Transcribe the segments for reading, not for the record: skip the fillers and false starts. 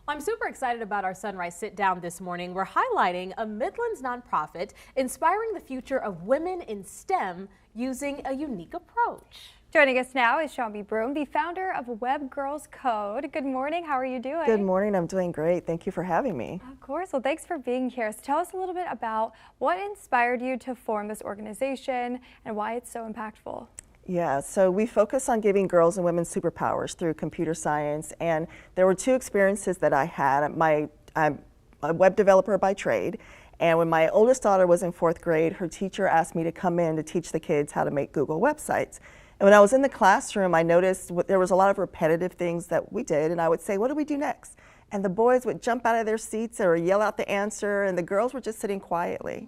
I'm super excited about our Sunrise Sit Down this morning. We're highlighting a Midlands nonprofit inspiring the future of women in STEM using a unique approach. Joining us now is Shambi Broom, the founder of Web Girls Code. Good morning. How are you doing? Good morning. I'm doing great. Thank you for having me. Of course. Well, thanks for being here. So tell us a little bit about what inspired you to form this organization and why it's so impactful. Yeah, so we focus on giving girls and women superpowers through computer science, and there were two experiences that I had. I'm a web developer by trade, and when my oldest daughter was in 4th grade, her teacher asked me to come in to teach the kids how to make Google websites. And when I was in the classroom, I noticed there was a lot of repetitive things that we did, and I would say, what do we do next? And the boys would jump out of their seats or yell out the answer, and the girls were just sitting quietly.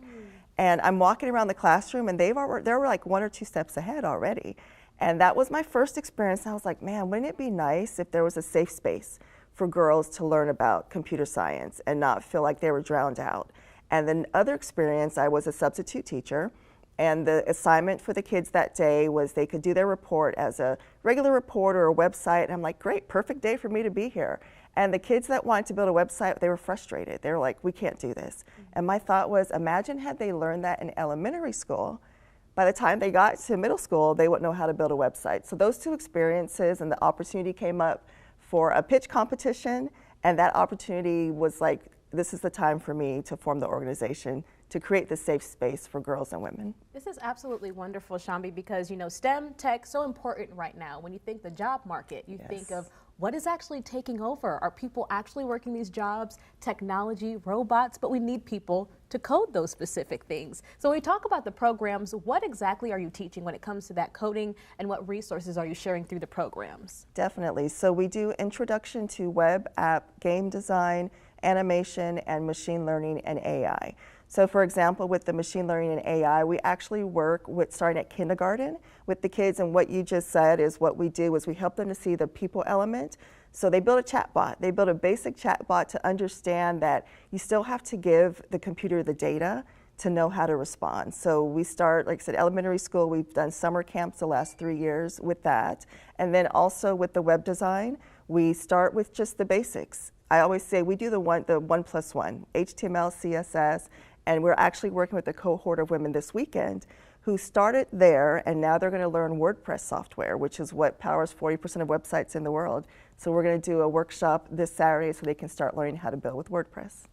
And I'm walking around the classroom, and they were like 1 or 2 steps ahead already. And that was my first experience. I was like, man, wouldn't it be nice if there was a safe space for girls to learn about computer science and not feel like they were drowned out? And then other experience, I was a substitute teacher, and the assignment for the kids that day was they could do their report as a regular report or a website. And I'm like, great, perfect day for me to be here. And the kids that wanted to build a website, they were frustrated. They were like, we can't do this. And my thought was, imagine had they learned that in elementary school, by the time they got to middle school, they wouldn't know how to build a website. So those two experiences and the opportunity came up for a pitch competition, and that opportunity was like, this is the time for me to form the organization to create the safe space for girls and women. This is absolutely wonderful, Shambi, because you know STEM tech so important right now. When you think the job market, you think of what is actually taking over. Are people actually working these jobs? Technology, robots, but we need people to code those specific things. So when we talk about the programs, what exactly are you teaching when it comes to that coding, and what resources are you sharing through the programs? Definitely. So we do introduction to web app, game design, animation, and machine learning and AI. So for example, with the machine learning and AI, we actually work with starting at kindergarten with the kids, and what you just said is what we do is we help them to see the people element. So they build a chatbot. They build a basic chatbot to understand that you still have to give the computer the data to know how to respond. So we start, like I said, elementary school. We've done summer camps the last 3 years with that. And then also with the web design, we start with just the basics. I always say we do the 1+1, HTML, CSS, and we're actually working with a cohort of women this weekend who started there, and now they're going to learn WordPress software, which is what powers 40% of websites in the world. So we're going to do a workshop this Saturday so they can start learning how to build with WordPress.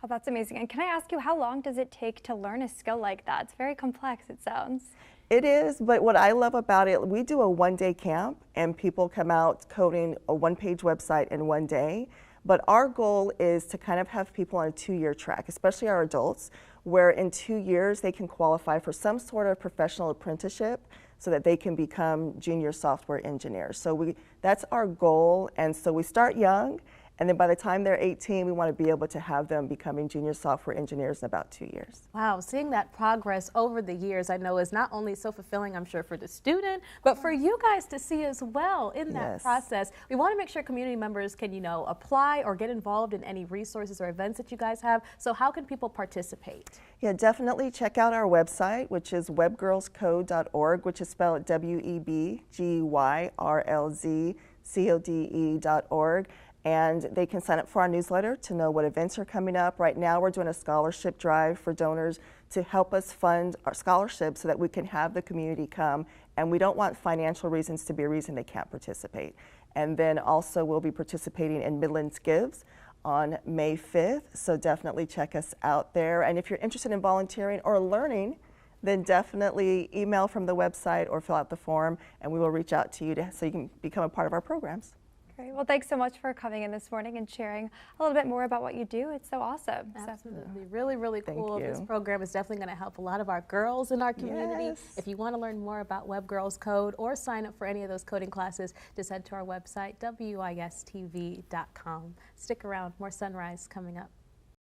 Oh, that's amazing. And can I ask you, how long does it take to learn a skill like that? It's very complex, it sounds. It is, but what I love about it, we do a 1-day camp, and people come out coding a 1-page website in 1 day. But our goal is to kind of have people on a 2-year track, especially our adults, where in 2 years they can qualify for some sort of professional apprenticeship so that they can become junior software engineers. So that's our goal, and so we start young, and then by the time they're 18, we want to be able to have them becoming junior software engineers in about 2 years. Wow, seeing that progress over the years, I know is not only so fulfilling, I'm sure, for the student, but for you guys to see as well in that process. We want to make sure community members can, you know, apply or get involved in any resources or events that you guys have. So how can people participate? Yeah, definitely check out our website, which is webgirlscode.org, which is spelled WEBGYRLZCODE.org. And they can sign up for our newsletter to know what events are coming up. Right now we're doing a scholarship drive for donors to help us fund our scholarships so that we can have the community come. And we don't want financial reasons to be a reason they can't participate. And then also we'll be participating in Midlands Gives on May 5th. So definitely check us out there. And if you're interested in volunteering or learning, then definitely email from the website or fill out the form, and we will reach out to you so you can become a part of our programs. Great. Well, thanks so much for coming in this morning and sharing a little bit more about what you do. It's so awesome. Absolutely. Really, really cool. This program is definitely going to help a lot of our girls in our community. If you want to learn more about Web Girls Code or sign up for any of those coding classes, just head to our website, WISTV.com. Stick around. More Sunrise coming up.